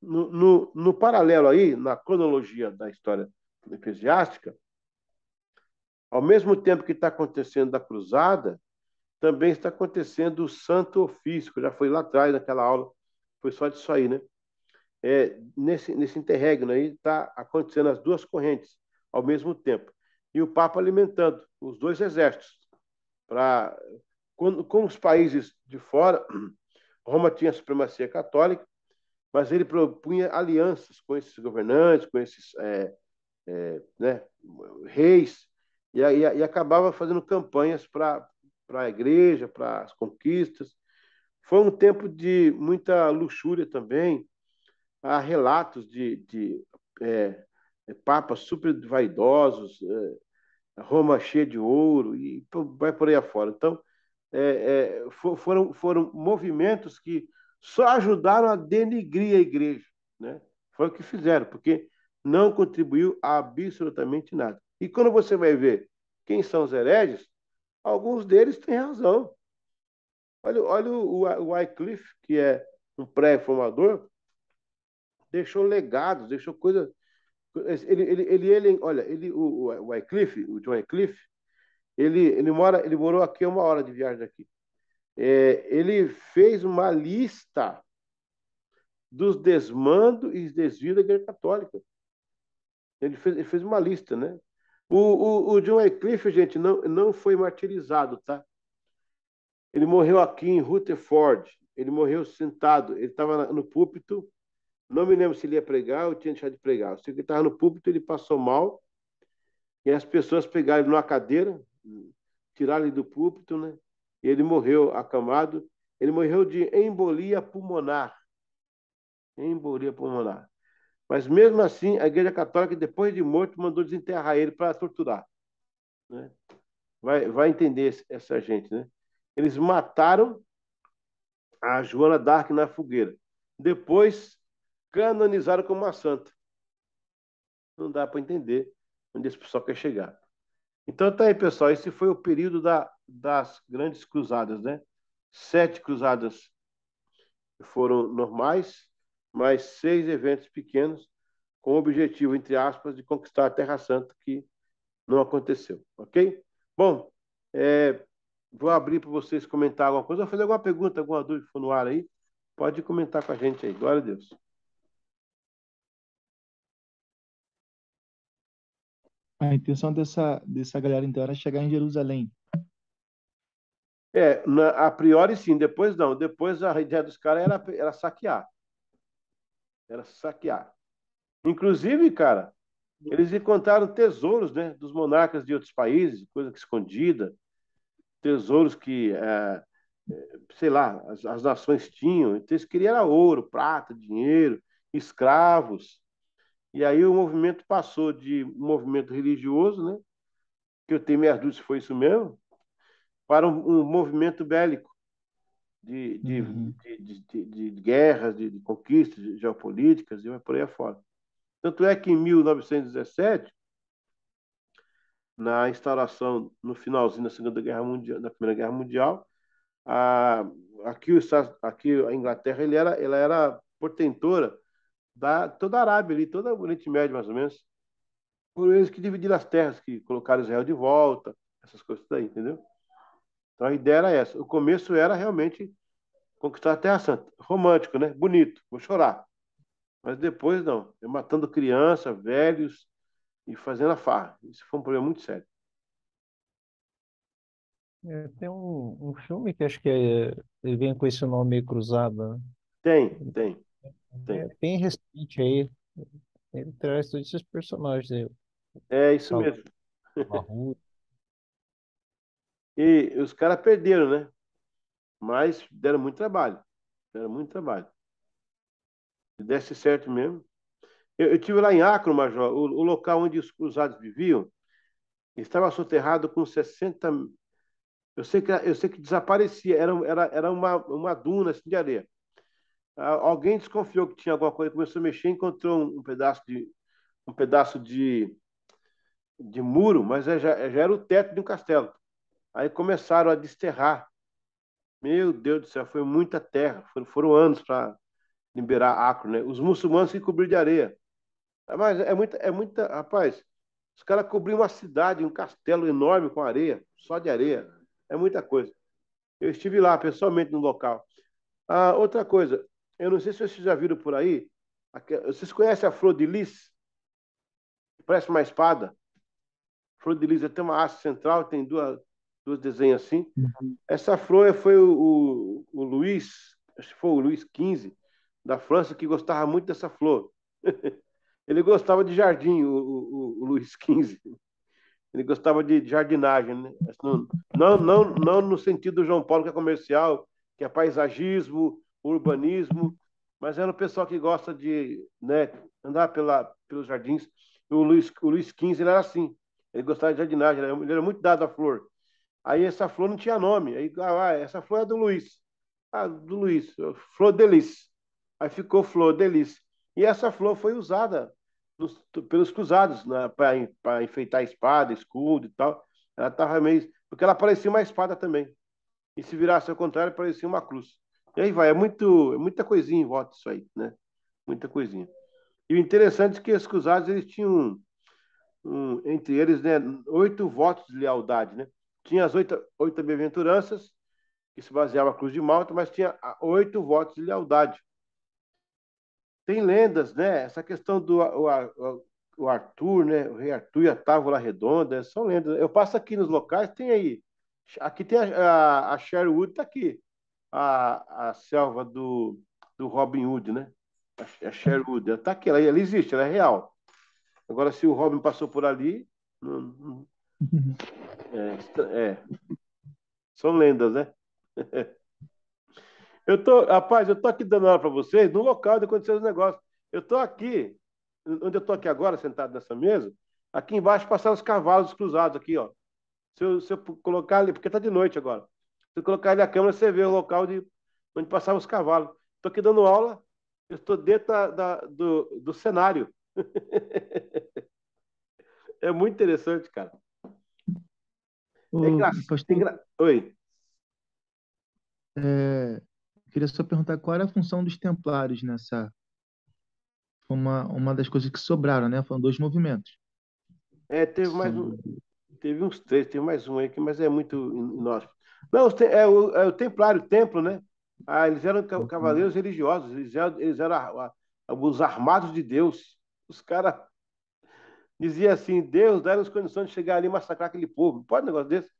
No paralelo aí, na cronologia da história eclesiástica, ao mesmo tempo que está acontecendo da cruzada, também está acontecendo o Santo Ofício, que já foi lá atrás, naquela aula, foi só disso aí, né? Nesse interregno aí está acontecendo as duas correntes ao mesmo tempo. E o Papa alimentando os dois exércitos. Pra, com os países de fora, Roma tinha a supremacia católica, mas ele propunha alianças com esses governantes, com esses né, reis, e acabava fazendo campanhas para a igreja, para as conquistas. Foi um tempo de muita luxúria também. Há relatos de é, papas super vaidosos, Roma cheia de ouro, e vai por aí afora. Então, foram movimentos que só ajudaram a denigrir a igreja, né? Foi o que fizeram, porque não contribuiu a absolutamente nada. E quando você vai ver quem são os hereges, alguns deles têm razão. Olha o Wycliffe, que é um pré-reformador, deixou legados, deixou coisa. Olha, o Wycliffe, o John Wycliffe, ele morou aqui a 1 hora de viagem daqui. Ele fez uma lista dos desmandos e desvios da Igreja Católica. Ele fez uma lista, né? O John Wycliffe, gente, não foi martirizado, tá? Ele morreu aqui em Rutherford. Ele morreu sentado. Ele estava no púlpito. Não me lembro se ele ia pregar ou tinha deixado de pregar. Eu sei que ele estava no púlpito, ele passou mal. E as pessoas pegaram ele numa cadeira, tiraram ele do púlpito, né? E ele morreu acamado. Ele morreu de embolia pulmonar. Embolia pulmonar. Mas mesmo assim, a Igreja Católica, depois de morto, mandou desenterrar ele para torturar, né? Vai entender essa gente, né? Eles mataram a Joana d'Arc na fogueira. Depois, canonizaram como uma santa. Não dá para entender onde esse pessoal quer chegar. Então tá aí, pessoal. Esse foi o período das grandes cruzadas, né? 7 cruzadas foram normais, mais 6 eventos pequenos, com o objetivo, entre aspas, de conquistar a Terra Santa, que não aconteceu, ok? Bom, vou abrir para vocês comentar alguma coisa, ou fazer alguma pergunta, alguma dúvida que for no ar aí, pode comentar com a gente aí. Glória a Deus. A intenção dessa galera, então, era chegar em Jerusalém. A priori sim, depois não. Depois a ideia dos caras era saquear. Era saquear. Inclusive, cara, eles encontraram tesouros, né, dos monarcas de outros países, coisa que escondida, tesouros que, sei lá, as nações tinham. Então, eles queriam era ouro, prata, dinheiro, escravos. E aí o movimento passou de um movimento religioso, né, que eu tenho minhas dúvidas se foi isso mesmo, para um movimento bélico de, de, Uhum. de guerras, de conquistas geopolíticas e vai por aí afora. Tanto é que em 1917, na instauração, no finalzinho da Segunda Guerra Mundial, da Primeira Guerra Mundial, a, aqui a Inglaterra ela era portentora da toda a Arábia ali, todo o Oriente Médio mais ou menos. Por eles que dividiram as terras, que colocaram Israel de volta, essas coisas daí, entendeu? Então a ideia era essa. O começo era realmente conquistar a Terra Santa. Romântico, né? Bonito, vou chorar. Mas depois não. É matando criança, velhos e fazendo a farra. Isso foi um problema muito sério. Tem um filme que acho que ele vem com esse nome cruzado, né? Tem, tem, tem. É bem recente aí. Ele traz todos esses personagens aí. É isso Salvador, mesmo. Rua. E os caras perderam, né? Mas deram muito trabalho. Deram muito trabalho. Se desse certo mesmo. Eu tive lá em Acre, Major, o local onde os cruzados viviam, estava soterrado com 60. Eu sei que desaparecia, era uma duna assim, de areia. Alguém desconfiou que tinha alguma coisa, começou a mexer, encontrou um pedaço de muro, mas já era o teto de um castelo. Aí começaram a desterrar. Meu Deus do céu, foi muita terra. Foram anos para liberar Acre, né? Os muçulmanos se cobriram de areia. Mas é muita, rapaz. Os caras cobriram uma cidade, um castelo enorme com areia, só de areia. É muita coisa. Eu estive lá pessoalmente no local. Outra coisa, eu não sei se vocês já viram por aí. Vocês conhecem a flor de lis? Parece uma espada. Flor de lis tem uma haste central, tem duas desenhos assim. Essa flor foi o Luís, acho que foi o Luís XV, da França, que gostava muito dessa flor. Ele gostava de jardim, o Luís XV. Ele gostava de jardinagem, né? Não no sentido do João Paulo, que é comercial, que é paisagismo, urbanismo, mas era o pessoal que gosta de, né, andar pelos jardins. O Luís XV ele era assim. Ele gostava de jardinagem, ele era muito dado à flor. Aí essa flor não tinha nome. Aí, essa flor é do Luiz. Do Luiz, Flor de Lis. Aí ficou Flor de Lis. E essa flor foi usada pelos cruzados, né, para enfeitar espada, escudo e tal. Ela estava meio. Porque ela parecia uma espada também. E se virasse ao contrário, parecia uma cruz. E aí vai, é muita coisinha em volta disso aí, né? Muita coisinha. E o interessante é que os cruzados eles tinham entre eles, né, 8 votos de lealdade, né? Tinha as oito bem-aventuranças, que se baseava na Cruz de Malta, mas tinha 8 votos de lealdade. Tem lendas, né? Essa questão do o Arthur, né? O rei Arthur e a Távola Redonda, são lendas. Eu passo aqui nos locais, tem aí. Aqui tem a Sherwood, tá aqui. A selva do Robin Hood, né? A Sherwood, ela tá aqui, ela existe, ela é real. Agora, se o Robin passou por ali, são lendas, né? Rapaz, eu tô aqui dando aula para vocês no local onde aconteceu os negócios. Eu tô aqui, onde eu tô aqui agora, sentado nessa mesa, aqui embaixo passaram os cavalos cruzados aqui, ó. Se eu colocar ali, porque tá de noite agora. Se eu colocar ali a câmera, você vê o local onde passavam os cavalos. Tô aqui dando aula, eu estou dentro do cenário. É muito interessante, cara. É Ô, engraçado. pastor, Oi. é, queria só perguntar qual era a função dos templários nessa. Foi uma das coisas que sobraram, né? Foram dois movimentos. Teve mais um. São... Teve uns três, teve mais um aí, mas é muito inóspito. Não, é o Templário, o Templo, né? Eles eram cavaleiros religiosos, eles eram os armados de Deus. Os caras diziam assim: Deus dá-nos condições de chegar ali e massacrar aquele povo. Não pode um negócio desse?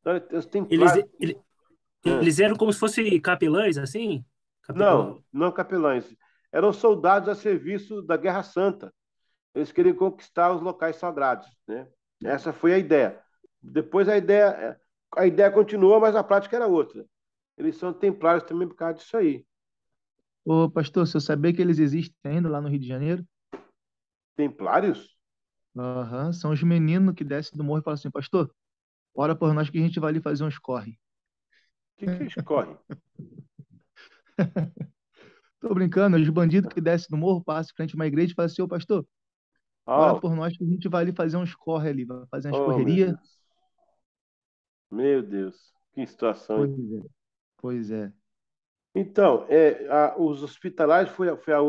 Então, os Eles, Templários. ele- Ah, eles eram como se fossem capelães, assim? não, não capelães. Eram soldados a serviço da Guerra Santa. Eles queriam conquistar os locais sagrados, né? Essa foi a ideia. Depois a ideia continuou, mas a prática era outra. Eles são templários também por causa disso aí. Ô, pastor, você sabia que eles existem ainda lá no Rio de Janeiro? Templários? Aham, são os meninos que descem do morro e falam assim, pastor, ora por nós que a gente vai ali fazer uns corre. O que eles correm? Tô brincando, os bandidos que descem do morro, passam frente a uma igreja e falam assim, ô pastor, Ora Ah, por nós que a gente vai ali fazer uns corre ali, vai fazer umas oh, meu correria. Deus. Meu Deus. Que situação, hein? Pois é, pois é. Então, os hospitalares foi o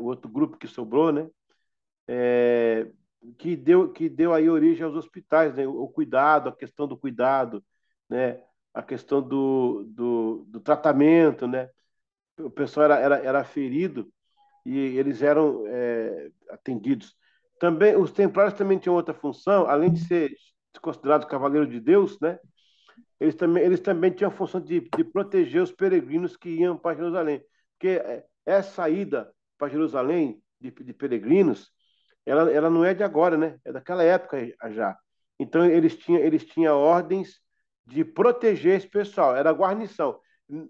outro grupo que sobrou, né? É, que deu aí origem aos hospitais, né? O cuidado, a questão do cuidado, né? A questão do tratamento, né? O pessoal era ferido e eles eram atendidos. Também os templários também tinham outra função, além de ser considerados cavaleiros de Deus, né? Eles também tinham a função de proteger os peregrinos que iam para Jerusalém, porque essa ida para Jerusalém de peregrinos, ela não é de agora, né? É daquela época já. Então eles tinham ordens de proteger esse pessoal, era guarnição.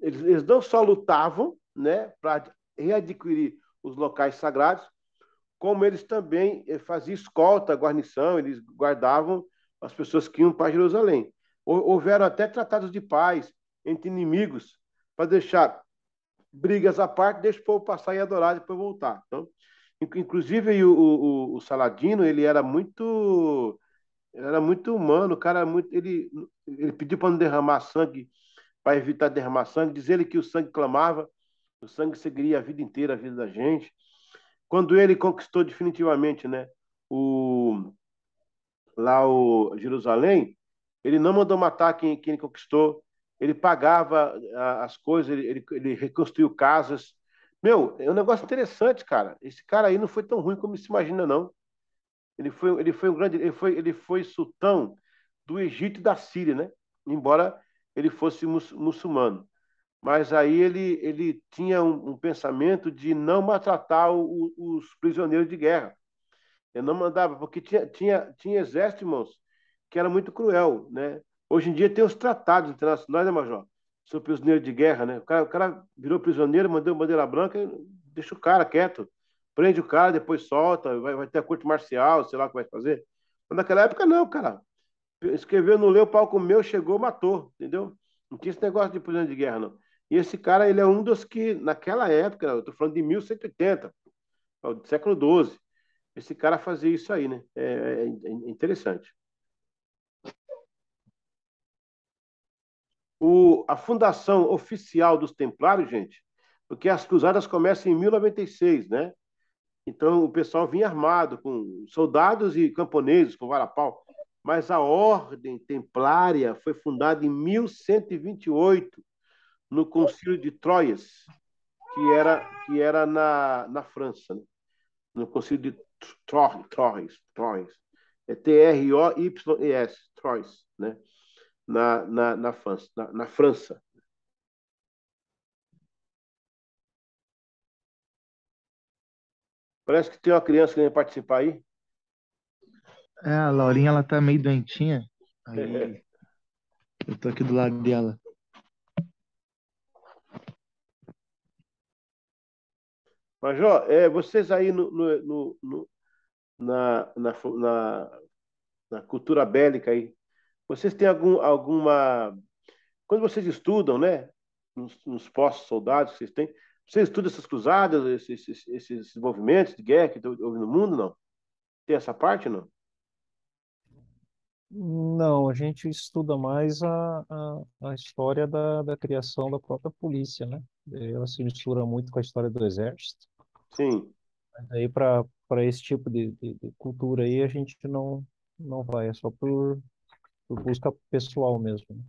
Eles não só lutavam, né, para readquirir os locais sagrados, como eles também faziam escolta, guarnição, eles guardavam as pessoas que iam para Jerusalém. Houveram até tratados de paz entre inimigos, para deixar brigas à parte, deixa o povo passar e adorar e depois voltar. Então, inclusive o Saladino, ele era muito humano, o cara ele pediu para não derramar sangue, para evitar derramar sangue, diz ele que o sangue clamava, o sangue seguiria a vida inteira, a vida da gente. Quando ele conquistou definitivamente, né, o, lá o Jerusalém, ele não mandou matar quem ele conquistou, ele pagava as coisas, ele reconstruiu casas. Meu, é um negócio interessante, cara. Esse cara aí não foi tão ruim como se imagina, não. Ele foi um grande, ele foi sultão do Egito e da Síria, né? Embora ele fosse muçulmano. Mas aí ele tinha um pensamento de não maltratar os prisioneiros de guerra. Eu não mandava, porque tinha exército, irmãos, que era muito cruel, né? Hoje em dia tem os tratados internacionais, né, Major? Sobre prisioneiro de guerra, né? O cara virou prisioneiro, mandou bandeira branca, deixa o cara quieto. Prende o cara, depois solta, vai ter a corte marcial, sei lá o que vai fazer. Mas naquela época, não, cara. Escreveu, não leu, o pau comeu, chegou, matou, entendeu? Não tinha esse negócio de prisioneiro de guerra, não. E esse cara, ele é um dos que, naquela época, eu tô falando de 1180, do século XII, esse cara fazia isso aí, né? É interessante. A fundação oficial dos Templários, gente, porque as cruzadas começam em 1096, né? Então o pessoal vinha armado com soldados e camponeses com vara-pau. Mas a Ordem Templária foi fundada em 1128 no Concílio de Troyes, que era na França, né? No Concílio de Troyes. É Troyes, Troyes, né? Na França, na França. Parece que tem uma criança querendo participar aí. É, a Laurinha, ela tá meio doentinha. Aí eu tô aqui do lado dela. Major, vocês aí na cultura bélica aí, vocês têm alguma. Quando vocês estudam, né? Nos postos soldados que vocês estudam essas cruzadas, esses movimentos de guerra que houve no mundo, não? Tem essa parte, não? Não, a gente estuda mais a história da criação da própria polícia, né? Ela se mistura muito com a história do exército. Sim. Aí para esse tipo de cultura aí a gente não vai, é só por busca pessoal mesmo, né?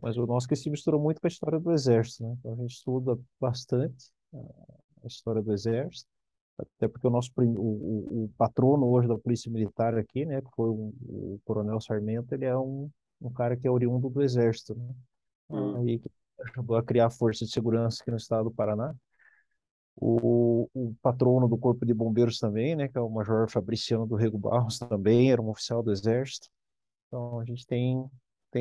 Mas o nosso que se mistura muito com a história do exército, né? Então a gente estuda bastante a história do exército, até porque o nosso o patrono hoje da Polícia Militar aqui, né, que foi o Coronel Sarmento, ele é um cara que é oriundo do exército, né? Hum. Aí que ajudou a criar a Força de Segurança aqui no estado do Paraná. O patrono do Corpo de Bombeiros também, né, que é o Major Fabriciano do Rego Barros, também era um oficial do Exército. Então a gente tem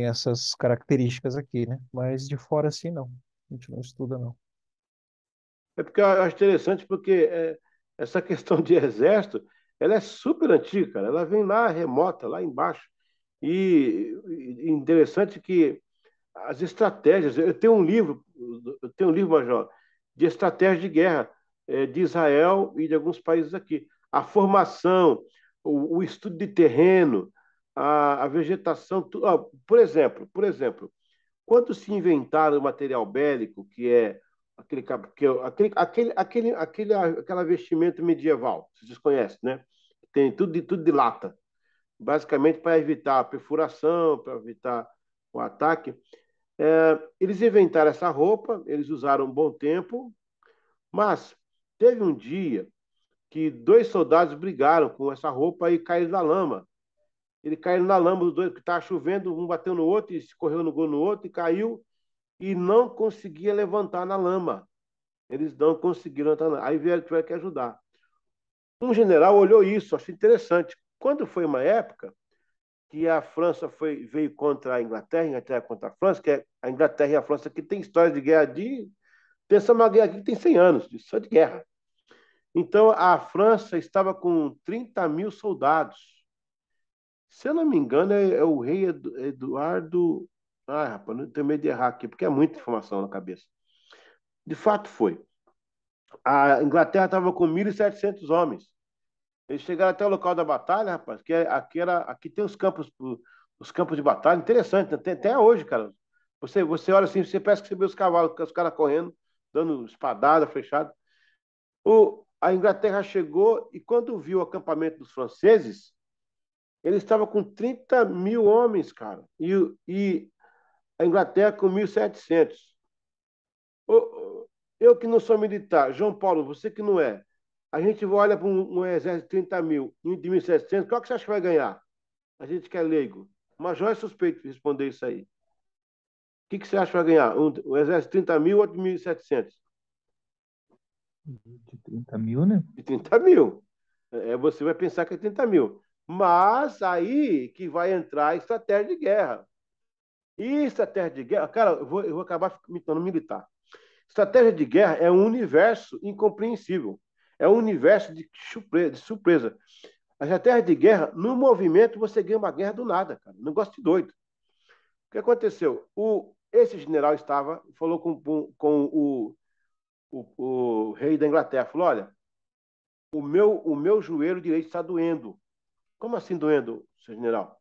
essas características aqui, né? Mas de fora assim não. A gente não estuda não. É porque eu acho interessante porque essa questão de exército, ela é super antiga, cara. Ela vem lá remota, lá embaixo. E interessante que as estratégias. Eu tenho um livro, Major, de estratégia de guerra. de Israel e de alguns países aqui. A formação, o estudo de terreno, a vegetação, por exemplo, quando se inventaram o material bélico, que é aquela vestimento medieval, vocês conhecem, né? Tem tudo de lata, basicamente para evitar a perfuração, para evitar o ataque. Eles inventaram essa roupa, eles usaram um bom tempo, mas teve um dia que dois soldados brigaram com essa roupa e caíram na lama. Eles caíram na lama, os dois, que estava chovendo, um bateu no outro, e correu no gol no outro, e caiu, e não conseguia levantar na lama. Eles não conseguiram levantar na lama. Aí tiveram que ajudar. Um general olhou isso, achou interessante. Quando foi uma época que a França veio contra a Inglaterra contra a França, que é a Inglaterra e a França que tem história de guerra de... Pensa uma guerra aqui que tem 100 anos, só de guerra. Então, a França estava com 30 mil soldados. Se eu não me engano, é o rei Eduardo. Ai, rapaz, não tenho medo de errar aqui, porque é muita informação na cabeça. De fato, foi. A Inglaterra estava com 1.700 homens. Eles chegaram até o local da batalha, rapaz, aqui tem os campos de batalha, interessante, né? Tem até hoje, cara. Você olha assim, você parece que você vê os cavalos, os caras correndo, dando espadada, flechada. A Inglaterra chegou e quando viu o acampamento dos franceses, ele estava com 30 mil homens, cara, e a Inglaterra com 1.700. Eu que não sou militar, João Paulo, você que não é, a gente olha para um exército de 30 mil e de 1.700, qual que você acha que vai ganhar? A gente que é leigo. O major é suspeito de responder isso aí. O que você acha que vai ganhar? Um exército de 30 mil ou de 1.700? De 30 mil, né? De 30 mil. Você vai pensar que é 30 mil. Mas aí que vai entrar a estratégia de guerra. E estratégia de guerra, cara, eu vou acabar me tornando militar. Estratégia de guerra é um universo incompreensível. É um universo de surpresa. A estratégia de guerra, no movimento, você ganha uma guerra do nada, cara. Não gosto de doido. O que aconteceu? Esse general falou com o rei da Inglaterra, falou: olha, o meu joelho direito está doendo. Como assim doendo, seu general?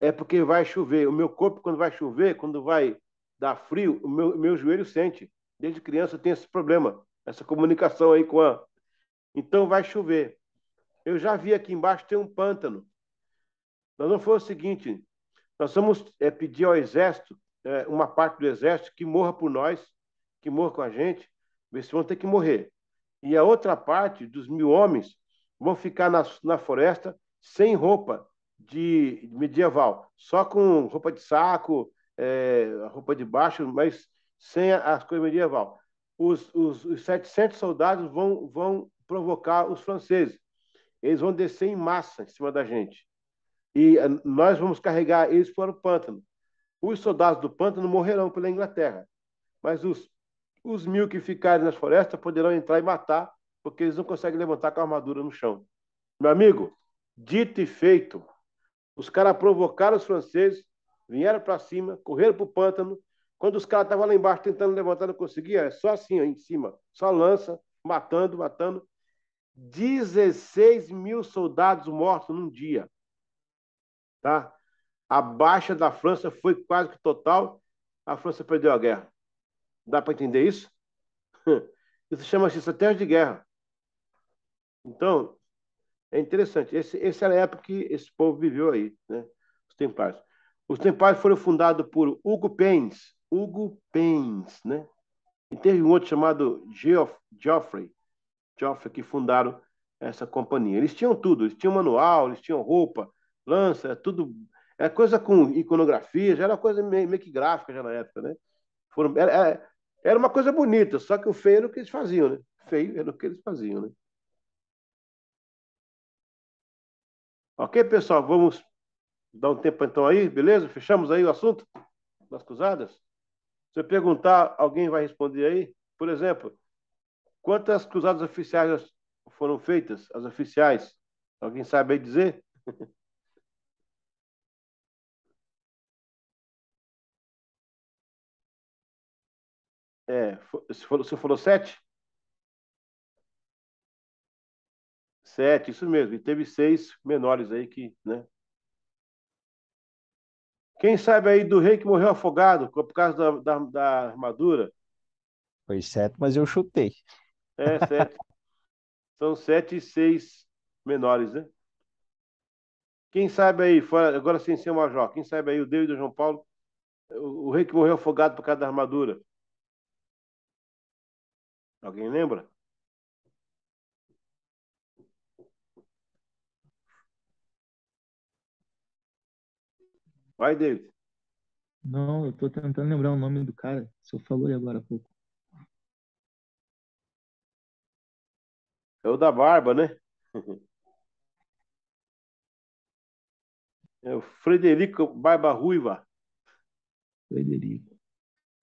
É porque vai chover. O meu corpo, quando vai chover, quando vai dar frio, o meu joelho sente. Desde criança eu tenho esse problema, essa comunicação aí com a. Então vai chover. Eu já vi aqui embaixo tem um pântano. Nós não foi o seguinte: nós vamos pedir ao exército, uma parte do exército, que morra por nós, que morra com a gente, ver se vão ter que morrer. E a outra parte dos 1.000 homens vão ficar na floresta sem roupa de medieval, só com roupa de saco, roupa de baixo, mas sem as coisas medieval. Os 700 soldados vão provocar os franceses. Eles vão descer em massa em cima da gente. E nós vamos carregar eles para o pântano. Os soldados do pântano morrerão pela Inglaterra, mas os 1.000 que ficarem nas florestas poderão entrar e matar, porque eles não conseguem levantar com a armadura no chão. Meu amigo, dito e feito, os caras provocaram os franceses, vieram para cima, correram para o pântano. Quando os caras estavam lá embaixo tentando levantar, não conseguia, é só assim, ó, em cima, só lança, matando, matando. 16 mil soldados mortos num dia. Tá? A baixa da França foi quase que total. A França perdeu a guerra. Dá para entender isso? Isso chama-se estratégia de guerra. Então, é interessante. Essa era a época que esse povo viveu aí, né? Os Templários. Os Templários foram fundados por Hugo Pence. Hugo Pence, né? E teve um outro chamado Geoffrey, que fundaram essa companhia. Eles tinham tudo. Eles tinham manual, eles tinham roupa, lança, tudo. Era coisa com iconografia, já era coisa meio que gráfica já na época, né? Era uma coisa bonita, só que o feio era o que eles faziam, né? Feio era o que eles faziam, né? Ok, pessoal, vamos dar um tempo então aí, beleza? Fechamos aí o assunto das cruzadas? Se eu perguntar, alguém vai responder aí? Por exemplo, quantas cruzadas oficiais foram feitas? As oficiais? Alguém sabe aí dizer? Você falou 7? 7, isso mesmo. E teve 6 menores aí que, né? Quem sabe aí do rei que morreu afogado por causa da armadura? Foi 7, mas eu chutei. É, 7. São 7 e 6 menores, né? Quem sabe aí, agora sem ser o Major, quem sabe aí o David e o João Paulo, o rei que morreu afogado por causa da armadura? Alguém lembra? Vai, David. Não, eu tô tentando lembrar o nome do cara. Você falou aí agora há pouco. É o da barba, né? É o Frederico Barba Ruiva. Frederico.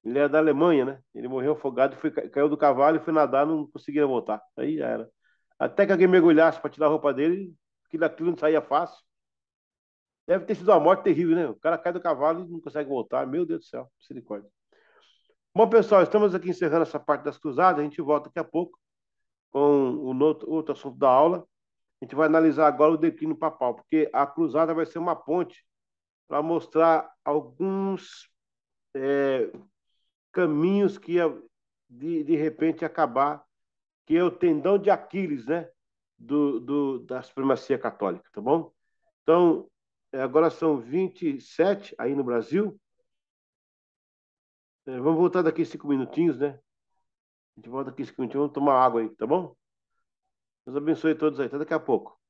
Ele é da Alemanha, né? Ele morreu afogado, caiu do cavalo e foi nadar, não conseguia voltar. Aí já era. Até que alguém mergulhasse para tirar a roupa dele, aquilo não saía fácil. Deve ter sido uma morte terrível, né? O cara cai do cavalo e não consegue voltar. Meu Deus do céu, misericórdia. Bom, pessoal, estamos aqui encerrando essa parte das cruzadas. A gente volta daqui a pouco com outro assunto da aula. A gente vai analisar agora o declínio papal, porque a cruzada vai ser uma ponte para mostrar alguns caminhos que ia, de repente, acabar, que é o tendão de Aquiles, né? Da supremacia católica, tá bom? Então, agora são 27 aí no Brasil. Vamos voltar daqui 5 minutinhos, né? A gente volta daqui 5 minutinhos, vamos tomar água aí, tá bom? Deus abençoe todos aí. Até daqui a pouco.